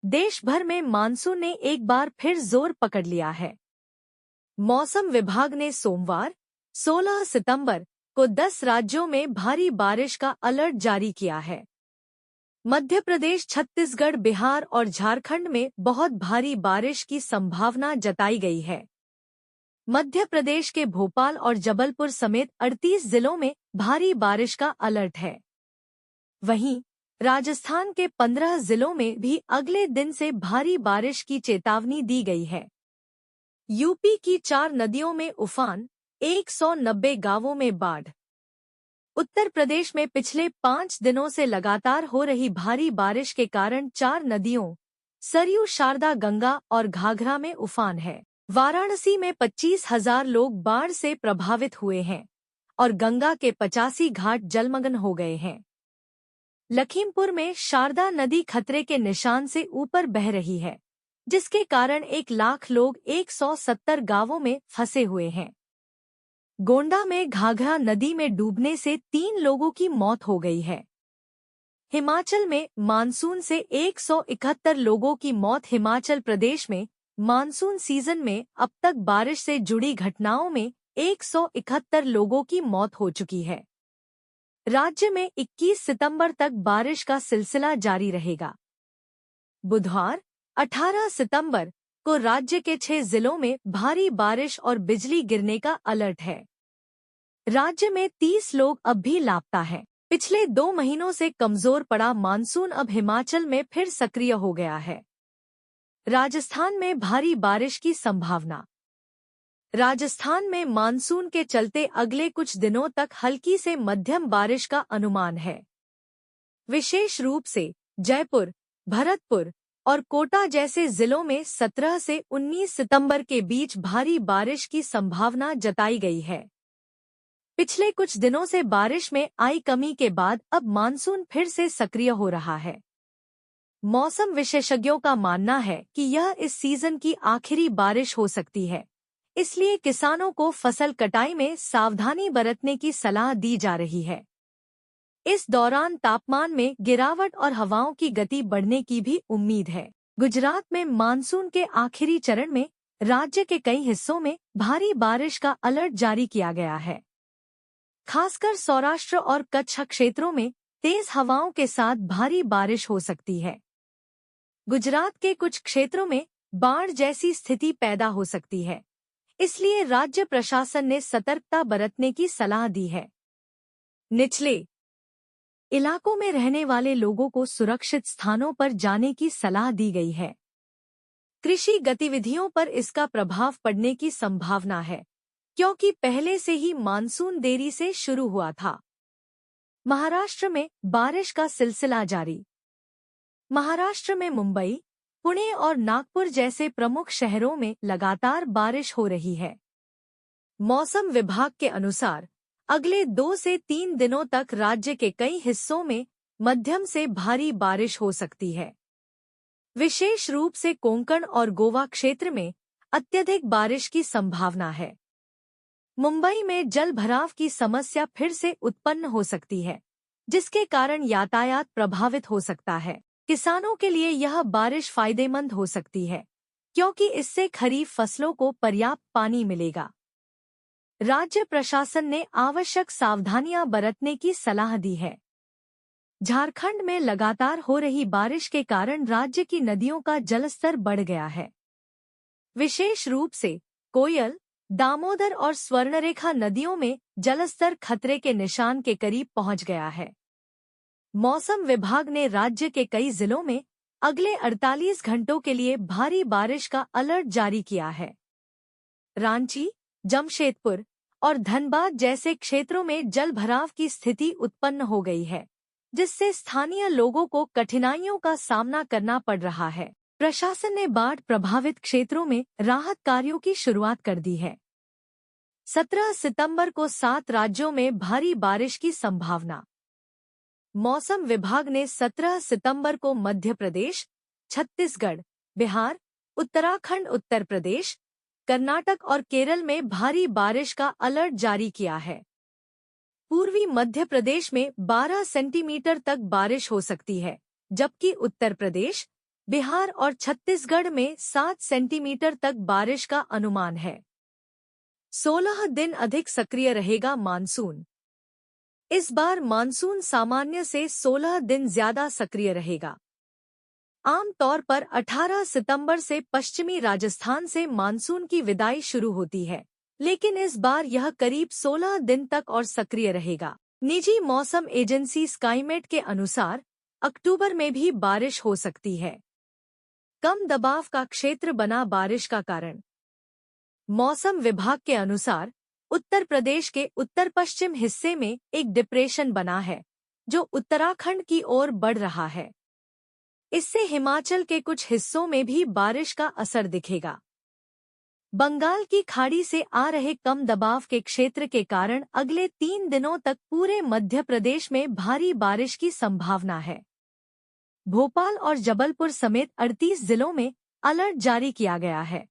देश भर में मानसून ने एक बार फिर जोर पकड़ लिया है। मौसम विभाग ने सोमवार 16 सितंबर को 10 राज्यों में भारी बारिश का अलर्ट जारी किया है। मध्य प्रदेश, छत्तीसगढ़, बिहार और झारखंड में बहुत भारी बारिश की संभावना जताई गई है। मध्य प्रदेश के भोपाल और जबलपुर समेत 38 जिलों में भारी बारिश का अलर्ट है। वहीं राजस्थान के 15 जिलों में भी अगले दिन से भारी बारिश की चेतावनी दी गई है। यूपी की 4 नदियों में उफान, 190 गांवों में बाढ़। उत्तर प्रदेश में पिछले 5 दिनों से लगातार हो रही भारी बारिश के कारण 4 नदियों सरयू, शारदा, गंगा और घाघरा में उफान है। वाराणसी में 25,000 लोग बाढ़ से प्रभावित हुए हैं और गंगा के 85 घाट जलमग्न हो गए हैं। लखीमपुर में शारदा नदी खतरे के निशान से ऊपर बह रही है, जिसके कारण 1 लाख लोग 170 गांवों में फंसे हुए हैं। गोंडा में घाघरा नदी में डूबने से 3 लोगों की मौत हो गई है। हिमाचल में मानसून से 171 लोगों की मौत। हिमाचल प्रदेश में मानसून सीजन में अब तक बारिश से जुड़ी घटनाओं में 171 लोगों की मौत हो चुकी है। राज्य में 21 सितंबर तक बारिश का सिलसिला जारी रहेगा। बुधवार 18 सितंबर को राज्य के 6 जिलों में भारी बारिश और बिजली गिरने का अलर्ट है। राज्य में 30 लोग अब भी लापता हैं। पिछले 2 महीनों से कमजोर पड़ा मानसून अब हिमाचल में फिर सक्रिय हो गया है। राजस्थान में भारी बारिश की संभावना। राजस्थान में मानसून के चलते अगले कुछ दिनों तक हल्की से मध्यम बारिश का अनुमान है। विशेष रूप से जयपुर, भरतपुर और कोटा जैसे जिलों में 17 से 19 सितंबर के बीच भारी बारिश की संभावना जताई गई है। पिछले कुछ दिनों से बारिश में आई कमी के बाद अब मानसून फिर से सक्रिय हो रहा है। मौसम विशेषज्ञों का मानना है कि यह इस सीजन की आखिरी बारिश हो सकती है, इसलिए किसानों को फसल कटाई में सावधानी बरतने की सलाह दी जा रही है। इस दौरान तापमान में गिरावट और हवाओं की गति बढ़ने की भी उम्मीद है। गुजरात में मानसून के आखिरी चरण में राज्य के कई हिस्सों में भारी बारिश का अलर्ट जारी किया गया है। खासकर सौराष्ट्र और कच्छ क्षेत्रों में तेज हवाओं के साथ भारी बारिश हो सकती है। गुजरात के कुछ क्षेत्रों में बाढ़ जैसी स्थिति पैदा हो सकती है, इसलिए राज्य प्रशासन ने सतर्कता बरतने की सलाह दी है। निचले इलाकों में रहने वाले लोगों को सुरक्षित स्थानों पर जाने की सलाह दी गई है। कृषि गतिविधियों पर इसका प्रभाव पड़ने की संभावना है, क्योंकि पहले से ही मानसून देरी से शुरू हुआ था। महाराष्ट्र में बारिश का सिलसिला जारी। महाराष्ट्र में मुंबई, पुणे और नागपुर जैसे प्रमुख शहरों में लगातार बारिश हो रही है। मौसम विभाग के अनुसार अगले 2 से 3 दिनों तक राज्य के कई हिस्सों में मध्यम से भारी बारिश हो सकती है। विशेष रूप से कोंकण और गोवा क्षेत्र में अत्यधिक बारिश की संभावना है। मुंबई में जल भराव की समस्या फिर से उत्पन्न हो सकती है, जिसके कारण यातायात प्रभावित हो सकता है। किसानों के लिए यह बारिश फायदेमंद हो सकती है, क्योंकि इससे खरीफ फसलों को पर्याप्त पानी मिलेगा। राज्य प्रशासन ने आवश्यक सावधानियां बरतने की सलाह दी है। झारखंड में लगातार हो रही बारिश के कारण राज्य की नदियों का जलस्तर बढ़ गया है। विशेष रूप से कोयल, दामोदर और स्वर्णरेखा नदियों में जलस्तर खतरे के निशान के करीब पहुंच गया है। मौसम विभाग ने राज्य के कई जिलों में अगले 48 घंटों के लिए भारी बारिश का अलर्ट जारी किया है। रांची, जमशेदपुर और धनबाद जैसे क्षेत्रों में जल भराव की स्थिति उत्पन्न हो गई है, जिससे स्थानीय लोगों को कठिनाइयों का सामना करना पड़ रहा है। प्रशासन ने बाढ़ प्रभावित क्षेत्रों में राहत कार्यों की शुरुआत कर दी है। 17 सितंबर को 7 राज्यों में भारी बारिश की संभावना। मौसम विभाग ने 17 सितंबर को मध्य प्रदेश, छत्तीसगढ़, बिहार, उत्तराखंड, उत्तर प्रदेश, कर्नाटक और केरल में भारी बारिश का अलर्ट जारी किया है। पूर्वी मध्य प्रदेश में 12 सेंटीमीटर तक बारिश हो सकती है, जबकि उत्तर प्रदेश, बिहार और छत्तीसगढ़ में 7 सेंटीमीटर तक बारिश का अनुमान है। 16 दिन अधिक सक्रिय रहेगा मानसून। इस बार मानसून सामान्य से 16 दिन ज्यादा सक्रिय रहेगा। आम तौर पर 18 सितंबर से पश्चिमी राजस्थान से मानसून की विदाई शुरू होती है, लेकिन इस बार यह करीब 16 दिन तक और सक्रिय रहेगा। निजी मौसम एजेंसी स्काईमेट के अनुसार अक्टूबर में भी बारिश हो सकती है। कम दबाव का क्षेत्र बना बारिश का कारण। मौसम विभाग के अनुसार उत्तर प्रदेश के उत्तर पश्चिम हिस्से में एक डिप्रेशन बना है, जो उत्तराखंड की ओर बढ़ रहा है। इससे हिमाचल के कुछ हिस्सों में भी बारिश का असर दिखेगा। बंगाल की खाड़ी से आ रहे कम दबाव के क्षेत्र के कारण अगले 3 दिनों तक पूरे मध्य प्रदेश में भारी बारिश की संभावना है। भोपाल और जबलपुर समेत 38 जिलों में अलर्ट जारी किया गया है।